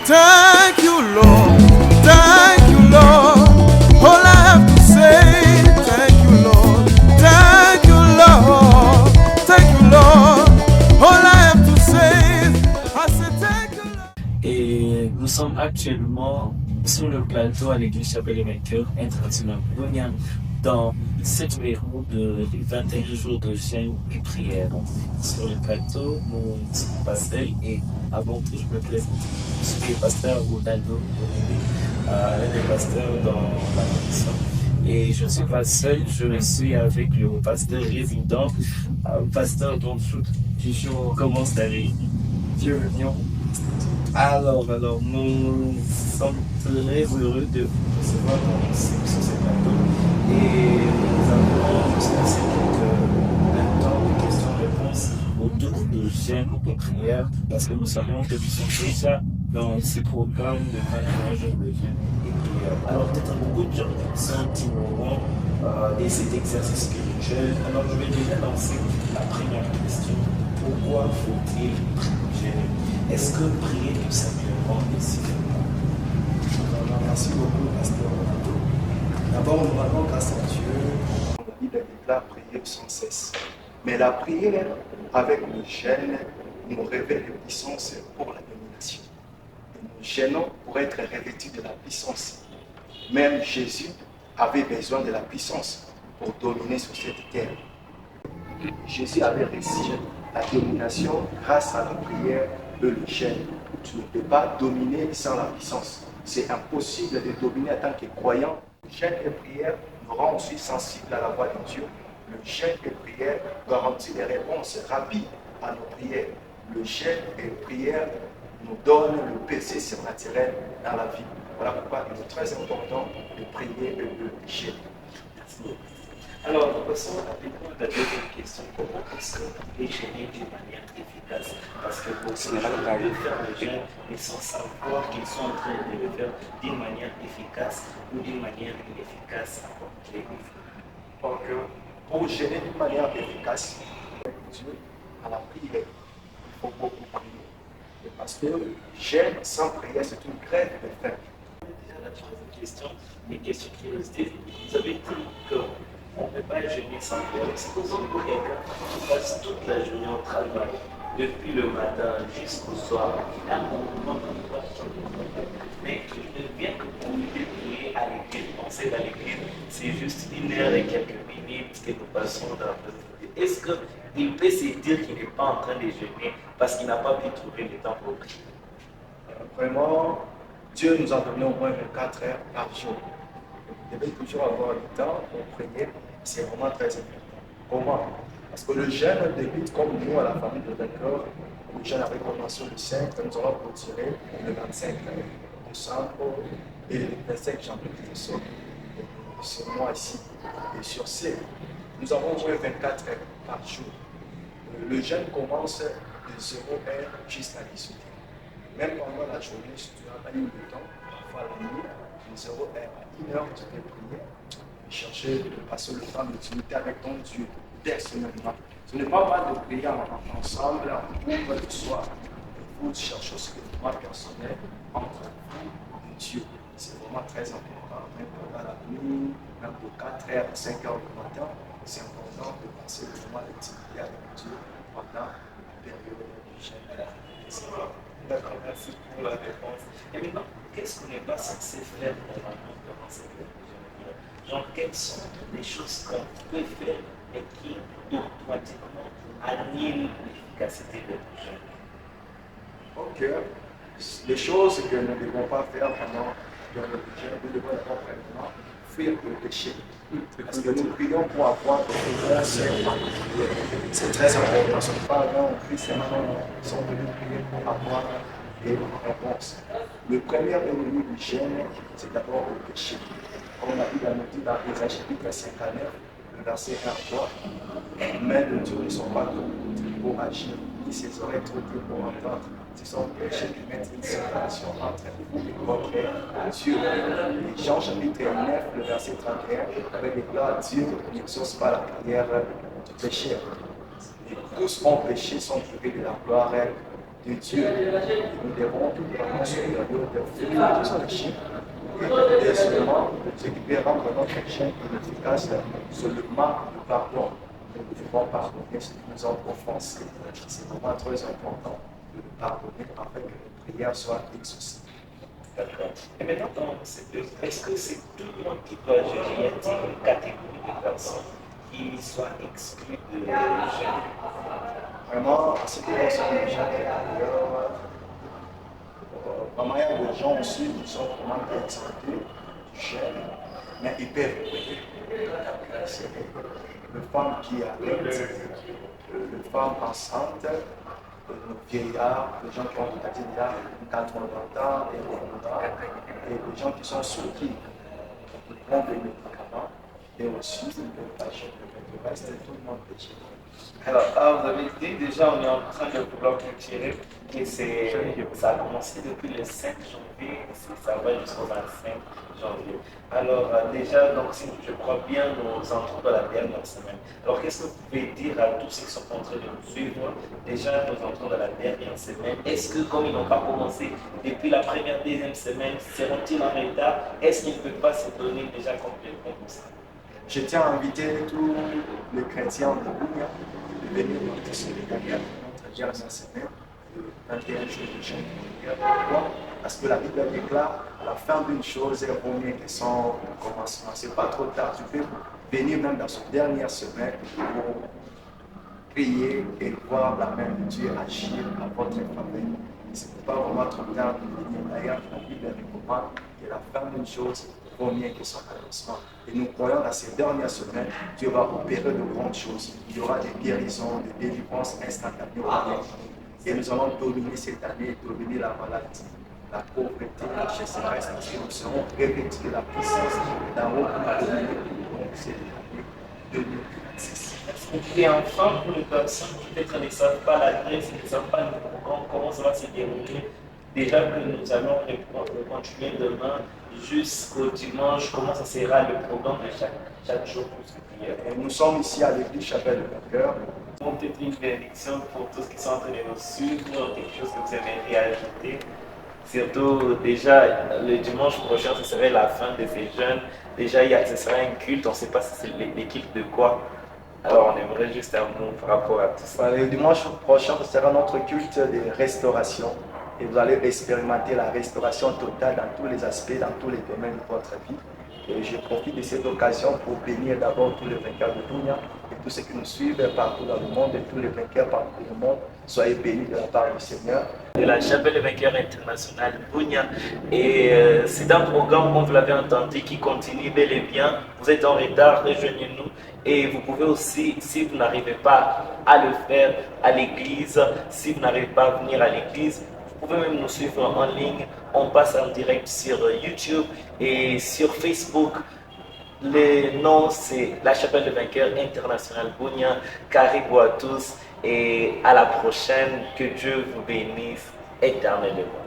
Thank you, Lord. Thank you, Lord. All I have to say, thank you, Lord. Thank you, Lord. Thank you, Lord. All I have to say, I say thank you, Lord. Et nous sommes actuellement sur le plateau à l'église Chapelle des Vainqueurs international Brunian dans cette numéro de 21 jours de jeûne et prière. Sur le plateau, mon pasteur et avant tout, je me présente. Je suis le pasteur Ronaldo, l'un des pasteurs dans la commission. Et je ne suis pas seul, je suis avec le pasteur résident, pasteur dont du jour on commence avec Dieu venions. Alors, nous sommes très heureux de recevoir sur ce plateau et nous allons se passer un temps de questions-réponses autour de jeûne et de prière parce que nous savons que nous sommes déjà dans ce programme de 21 jours de jeûne et prière. Alors, peut-être beaucoup de gens sont ignorants de cet exercice spirituel. Alors, je vais déjà lancer la première question. Pourquoi faut-il jeûner? Est-ce que prier tout simplement est suffisant? Merci beaucoup, Pasteur Ronaldo. D'abord, nous rendons grâce à Dieu. La Bible déclare prier sans cesse. Mais la prière avec le jeûne nous révèle la puissance pour la domination. Et nous jeûnons pour être revêtus de la puissance. Même Jésus avait besoin de la puissance pour dominer sur cette terre. Jésus avait reçu la domination grâce à la prière et le jeûne. Tu ne peux pas dominer sans la puissance. C'est impossible de dominer en tant que croyant. Le jeûne et prière nous rend aussi sensibles à la voix de Dieu. Le jeûne et prière garantit des réponses rapides à nos prières. Le jeûne et prière nous donnent le péché surnaturel dans la vie. Voilà pourquoi il est très important de prier et de jeûner. Alors, nous passons rapidement à la deuxième question. Comment est-ce qu'on peut jeûner d'une manière efficace? Parce que pour ceux qui veulent faire le jeûne, ils sont savoir qu'ils sont en train de le faire d'une manière efficace ou d'une manière inefficace. Donc, pour jeûner d'une manière efficace, Dieu à la prière, il faut beaucoup prier. Parce que jeûne sans prière, c'est une grève de faim. Déjà, la troisième question, une question qui nous dit, vous avez dit qu'on ne peut pas jeûner sans prière. Supposons que quelqu'un qui passe toute la journée au travail, depuis le matin jusqu'au soir, à un moment mais il ne vient que pour lui prier à l'église. On sait qu'à l'église, c'est juste 1 heure et quelques minutes que nous passons dans la présence. Est-ce qu'il peut se dire qu'il n'est pas en train de jeûner parce qu'il n'a pas pu trouver le temps pour prier? Vraiment, Dieu nous a donné au moins 24 heures par jour. Vous devez toujours avoir le temps pour prier. C'est vraiment très important. Comment? Parce que le jeûne débute comme nous à la famille de Vainqueurs. Le jeûne avait commencé le 5, nous allons clôturer le 25 décembre et le 25 janvier ce mois ici. Et sur ce, nous avons au moins 24 heures par jour. Le jeûne commence de 0 heure jusqu'à 18 heures. Même pendant la journée, si tu n'as pas eu le temps, parfois la nuit, de 0 heure à 1 heure, tu peux prier. Chercher de passer le temps d'intimité avec ton Dieu personnellement. Ce n'est pas mal de prier ensemble, en groupe le soir. Il faut chercher ce que moi personnel entre vous et Dieu. C'est vraiment très important. Même pendant la nuit, même de 4 heures à 5 heures du matin, c'est important de passer le moment d'intimité avec Dieu pendant la période du jeûne. D'accord, merci pour la réponse. Et maintenant, qu'est-ce qu'on n'est pas censé faire normalement pendant cette période? Genre, quelles sont les choses qu'on peut faire et qui automatiquement annulent l'efficacité de notre jeûne? Ok. Les choses que nous ne devons pas faire pendant le jeûne, nous devons d'abord premièrement fuir le péché. Parce que nous prions pour avoir des réponses. C'est très important. Ce n'est pas avant on prie seulement, nous sommes venus prier pour avoir des réponses. Le premier ennemi du jeûne, c'est d'abord le péché. Comme la Bible nous dit dans Ésaïe chapitre 59, le verset 1 à 3, les mains de Dieu ne sont pas trop pour agir, ni ses oreilles trop pour entendre. C'est son péché de mettre une séparation entre vous et votre Dieu. Et Jean chapitre 9, le verset 31, avec déclare Dieu n'exauce pas la prière du péché. Et tous ont péché, sont privés de la gloire de Dieu. Nous devons vraiment se regarder de faire notre chien. Et deuxièmement, ce qui peut rendre notre chien inefficace, c'est le manque de pardon. Nous devons pardonner ce qui nous ont offensés. C'est vraiment très important de le pardonner afin que nos prières soient exaucées. D'accord. Et maintenant, est-ce que c'est tout le monde qui doit jeûner? Y a-t-il une catégorie de personnes qui soient exclues de jeûne? Vraiment, en ce qui concerne les gens, vraiment, il y a des gens aussi qui sont vraiment exclus du jeûne, mais ils peuvent prier. C'est les femmes qui allaitent, les femmes enceintes, nos vieillards, les gens qui ont déjà 80 ans et au-delà, et les gens qui sont souffrants, qui prennent des médicaments, et aussi ils peuvent pas jeûner. Le reste, tout le monde peut jeûner. Alors, vous avez dit déjà, on est en train de vouloir clôturer et ça a commencé depuis le 5 janvier, ça va jusqu'au 25 janvier. Alors, déjà, donc, si je crois bien, nous entrons dans la dernière semaine. Alors, qu'est-ce que vous pouvez dire à tous ceux qui sont en train de nous suivre? Déjà, nous entrons dans la dernière semaine. Est-ce que, comme ils n'ont pas commencé depuis la première, deuxième semaine, seront-ils en retard? Est-ce qu'ils ne peuvent pas se donner déjà complètement comme ça? Je tiens à inviter tous les chrétiens de Bounia de venir participer à notre dernière semaine, le 21 juillet de Pourquoi? Parce que la Bible déclare la fin d'une chose est vaut mieux que son commencement. Ce n'est pas trop tard. Tu peux venir même dans cette dernière semaine pour prier et voir la main de Dieu agir à votre faveur. Ce n'est pas vraiment trop tard de venir. D'ailleurs, la Bible recommande que la fin d'une chose vaut mieux que son commencement. Et nous croyons dans ces dernières semaines, Dieu va opérer de grandes choses. Il y aura des guérisons, des délivrances instantanées au monde. Et nous allons dominer cette année, dominer la maladie, la pauvreté, la sécheresse. Nous serons revêtus de la puissance d'un haut pour dominer cette année 2026. Et enfin, pour les personnes qui peut-être ne savent pas l'adresse, ne savent pas comment ça va se dérouler, déjà que nous allons continuer demain jusqu'au dimanche, comment ça sera le programme de chaque jour pour ce prière. Nous sommes ici à l'église Chapelle de Vainqueur. Peut-être une bénédiction pour tous qui sont en train de nous suivre, quelque chose que vous aimeriez ajouter. Surtout, déjà, le dimanche prochain, ce serait la fin de ces jeûnes. Déjà, ce sera un culte, on ne sait pas si c'est l'équipe de quoi. Alors, on aimerait juste un mot par rapport à tout ça. Le dimanche prochain, ce sera notre culte de restauration. Et vous allez expérimenter la restauration totale dans tous les aspects, dans tous les domaines de votre vie. Et je profite de cette occasion pour bénir d'abord tous les vainqueurs de Bounia et tous ceux qui nous suivent partout dans le monde et tous les vainqueurs partout dans le monde. Soyez bénis de la part du Seigneur. De la Chapelle des vainqueurs internationale Bounia. Et c'est un programme, comme vous l'avez entendu, qui continue bel et bien. Vous êtes en retard, rejoignez-nous. Et vous pouvez aussi, si vous n'arrivez pas à le faire à l'église, si vous n'arrivez pas à venir à l'église, vous pouvez même nous suivre en ligne. On passe en direct sur YouTube et sur Facebook. Le nom, c'est la Chapelle de vainqueurs internationale Bounia. Caribou à tous et à la prochaine. Que Dieu vous bénisse éternellement.